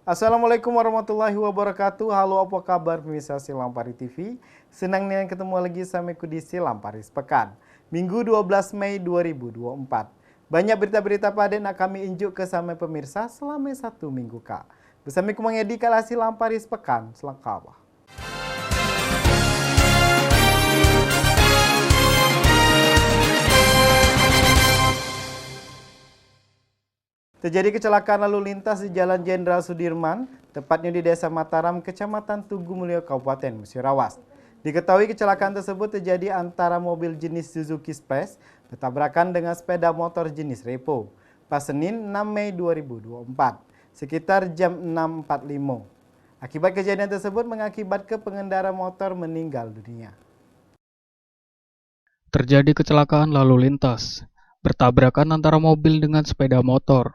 Assalamualaikum warahmatullahi wabarakatuh. Halo, apa kabar pemirsa Silampari TV? Senang nih ketemu lagi sama aku di Silampari Sepekan. Minggu 12 Mei 2024. Banyak berita-berita pada nak kami injuk ke sama pemirsa selama satu minggu kak. Bersama aku mengedi kala Silampari Sepekan. Selengkapnya. Terjadi kecelakaan lalu lintas di Jalan Jenderal Sudirman, tepatnya di Desa Mataram, Kecamatan Tugu Mulyo, Kabupaten Musirawas. Diketahui kecelakaan tersebut terjadi antara mobil jenis Suzuki Space bertabrakan dengan sepeda motor jenis Repo pas Senin 6 Mei 2024, sekitar jam 6.45. Akibat kejadian tersebut mengakibatkan pengendara motor meninggal dunia. Terjadi kecelakaan lalu lintas, bertabrakan antara mobil dengan sepeda motor.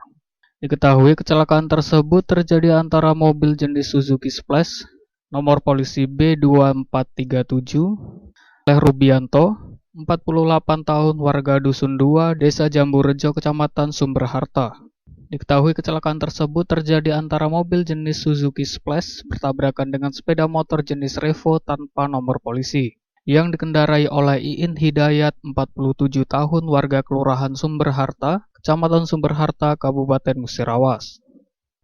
Diketahui kecelakaan tersebut terjadi antara mobil jenis Suzuki Splash nomor polisi B2437 oleh Rubianto, 48 tahun, warga Dusun 2, Desa Jamburejo, Kecamatan Sumberharta. Diketahui kecelakaan tersebut terjadi antara mobil jenis Suzuki Splash bertabrakan dengan sepeda motor jenis Revo tanpa nomor polisi yang dikendarai oleh Iin Hidayat, 47 tahun, warga Kelurahan Sumberharta, Kecamatan Sumberharta, Kabupaten Musirawas.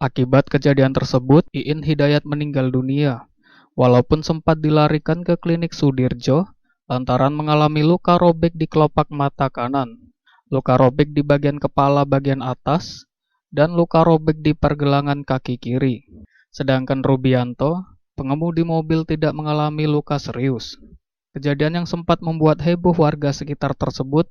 Akibat kejadian tersebut, Iin Hidayat meninggal dunia, walaupun sempat dilarikan ke klinik Sudirjo lantaran mengalami luka robek di kelopak mata kanan, luka robek di bagian kepala bagian atas, dan luka robek di pergelangan kaki kiri. Sedangkan Rubianto, pengemudi mobil, tidak mengalami luka serius. Kejadian yang sempat membuat heboh warga sekitar tersebut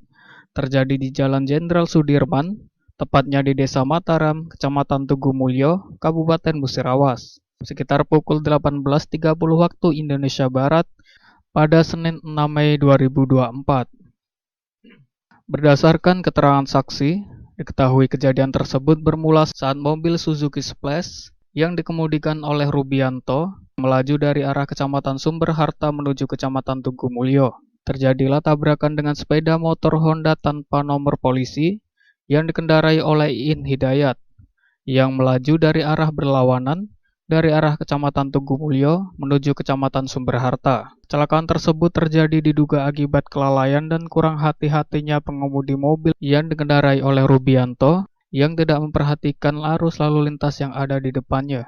terjadi di Jalan Jenderal Sudirman, tepatnya di Desa Mataram, Kecamatan Tugu Mulyo, Kabupaten Musirawas, sekitar pukul 18.30 waktu Indonesia Barat pada Senin 6 Mei 2024. Berdasarkan keterangan saksi, diketahui kejadian tersebut bermula saat mobil Suzuki Splash yang dikemudikan oleh Rubianto melaju dari arah Kecamatan Sumberharta menuju Kecamatan Tugu Mulyo. Terjadilah tabrakan dengan sepeda motor Honda tanpa nomor polisi yang dikendarai oleh Iin Hidayat yang melaju dari arah berlawanan dari arah Kecamatan Tugu Mulyo menuju Kecamatan Sumberharta. Kecelakaan tersebut terjadi diduga akibat kelalaian dan kurang hati-hatinya pengemudi mobil yang dikendarai oleh Rubianto yang tidak memperhatikan arus lalu lintas yang ada di depannya.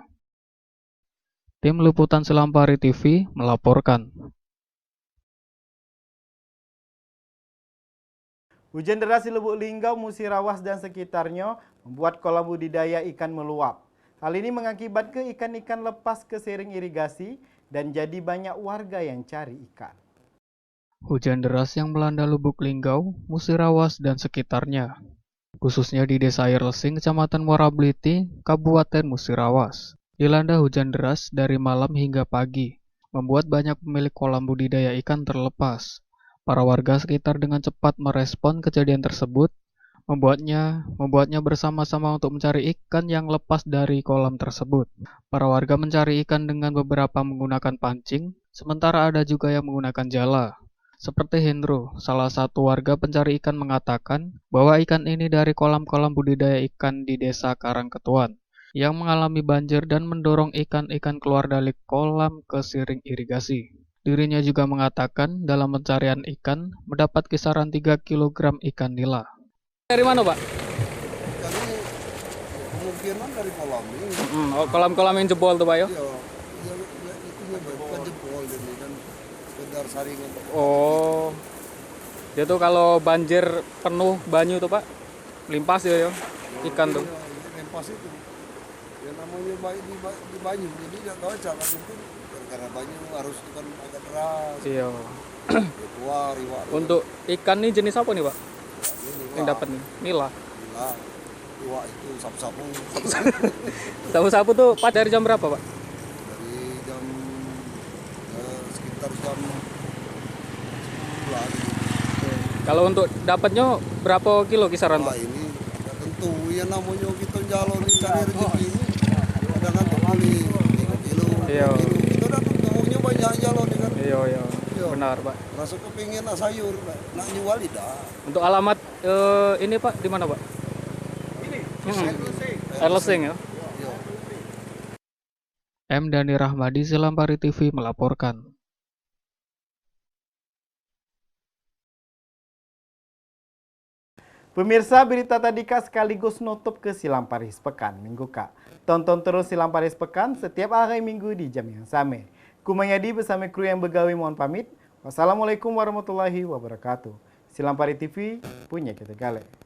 Tim Liputan Silampari TV melaporkan. Hujan deras di Lubuk Linggau, Musirawas dan sekitarnya membuat kolam budidaya ikan meluap. Hal ini mengakibatkan ikan-ikan lepas ke sering irigasi dan jadi banyak warga yang cari ikan. Hujan deras yang melanda Lubuk Linggau, Musirawas dan sekitarnya, khususnya di Desa Air Lesing, Kecamatan Muara Bliti, Kabupaten Musirawas, dilanda hujan deras dari malam hingga pagi, membuat banyak pemilik kolam budidaya ikan terlepas. Para warga sekitar dengan cepat merespon kejadian tersebut, membuatnya bersama-sama untuk mencari ikan yang lepas dari kolam tersebut. Para warga mencari ikan dengan beberapa menggunakan pancing, sementara ada juga yang menggunakan jala. Seperti Hendro, salah satu warga pencari ikan, mengatakan bahwa ikan ini dari kolam-kolam budidaya ikan di Desa Karangketuan yang mengalami banjir dan mendorong ikan-ikan keluar dari kolam ke siring irigasi. Dirinya juga mengatakan dalam pencarian ikan mendapat kisaran 3 kg ikan nila. Dari mana, Pak? Kami kemungkinan dari kolam ini. Kolam-kolam yang jebol tuh, Pak, ya? Iya, itu bukan jebol ini kan sekedar saringan. Oh, dia tuh kalau banjir penuh banyu tuh, Pak, limpas ya, ikan tuh. Lempas itu. Ya namanya di banyu, jadi nggak tahu cara itu karena banyu harus kan agak deras. Iya. Ya, keluar iwak. Untuk ikan nih jenis apa nih, Pak? Yang dapat nih? Nila. Nila. Iwak itu sapu-sapu. Sapu-sapu tuh Pak dari jam berapa, Pak? Dari jam sekitar jam 10 gitu. Kalau untuk dapatnya berapa kilo kisaran, Wah, Pak? ini nggak tentu ya namanya kita jalan nih cari rezeki ini. Kadang kan beli 3 kilo, Iya. 4 kilo. Kita dapat umumnya banyak jalan nih kan. Iya. Iya. Benar, Pak. Rasa kepingin sayur, nak jual tidak. Untuk alamat ini, Pak, di mana, Pak? Ini. Air Lesing ya. M. Dhani Rahmadi, Silampari TV melaporkan. Pemirsa, berita tadi Kak sekaligus nutup ke Silampari Sepekan Minggu Kak. Tonton terus Silampari Sepekan setiap hari Minggu di jam yang sama. Kumayadi bersama kru yang begawi mohon pamit. Wassalamualaikum warahmatullahi wabarakatuh. Silampari TV punya kita gale.